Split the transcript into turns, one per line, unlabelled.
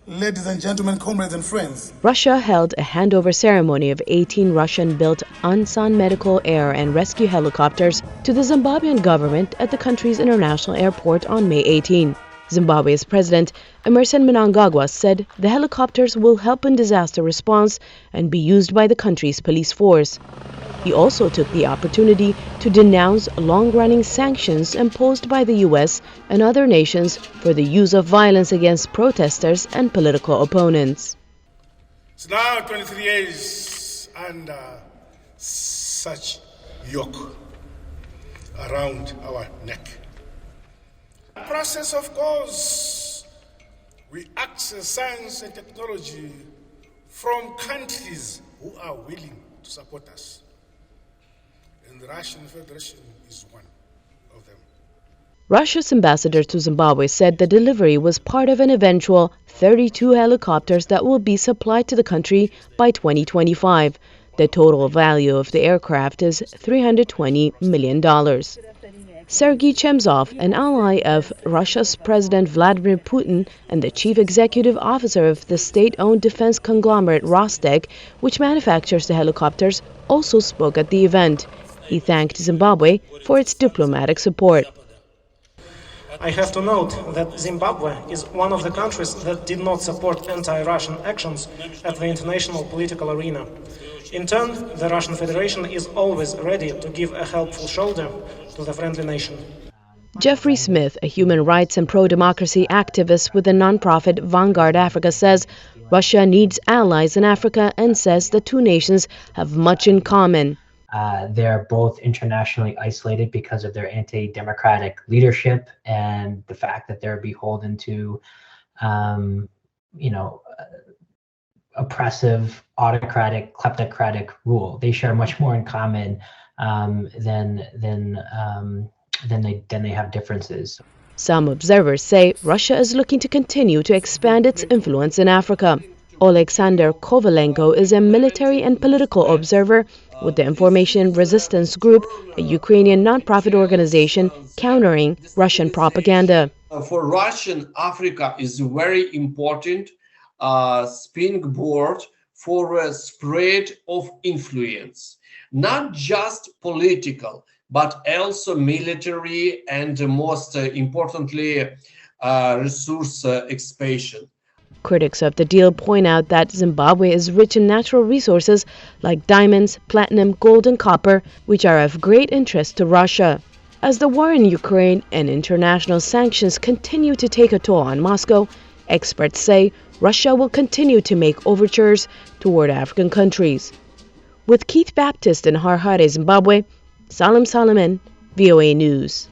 Ladies and gentlemen, comrades and friends.
Russia held a handover ceremony of 18 Russian-built Ansan medical air and rescue helicopters to the Zimbabwean government at the country's international airport on May 18. Zimbabwe's President Emmerson Mnangagwa said the helicopters will help in disaster response and be used by the country's police force. He also took the opportunity to denounce long-running sanctions imposed by the U.S. and other nations for the use of violence against protesters and political opponents.
It's now 23 years under such yoke around our neck. Process, of course, we access science and technology from countries who are willing to support us. And the Russian Federation is one of them.
Russia's ambassador to Zimbabwe said the delivery was part of an eventual 32 helicopters that will be supplied to the country by 2025. The total value of the aircraft is $320 million. Sergei Chemzov, an ally of Russia's President Vladimir Putin and the chief executive officer of the state-owned defense conglomerate Rostec, which manufactures the helicopters, also spoke at the event. He thanked Zimbabwe for its diplomatic support.
I have to note that Zimbabwe is one of the countries that did not support anti-Russian actions at the international political arena. In turn, the Russian Federation is always ready to give a helpful shoulder to the friendly nation.
Jeffrey Smith, a human rights and pro-democracy activist with the nonprofit Vanguard Africa, says Russia needs allies in Africa and says the two nations have much in common.
They're both internationally isolated because of their anti-democratic leadership and the fact that they're beholden to, oppressive, autocratic, kleptocratic rule. They share much more in common than they have differences.
Some observers say Russia is looking to continue to expand its influence in Africa. Alexander Kovalenko is a military and political observer with the Information Resistance Group, a Ukrainian nonprofit organization countering Russian propaganda.
For Russian, Africa is a very important springboard for a spread of influence, not just political, but also military and most importantly, resource expansion.
Critics of the deal point out that Zimbabwe is rich in natural resources like diamonds, platinum, gold, and copper, which are of great interest to Russia. As the war in Ukraine and international sanctions continue to take a toll on Moscow, experts say Russia will continue to make overtures toward African countries. With Keith Baptist in Harare, Zimbabwe, Salim Solomon, VOA News.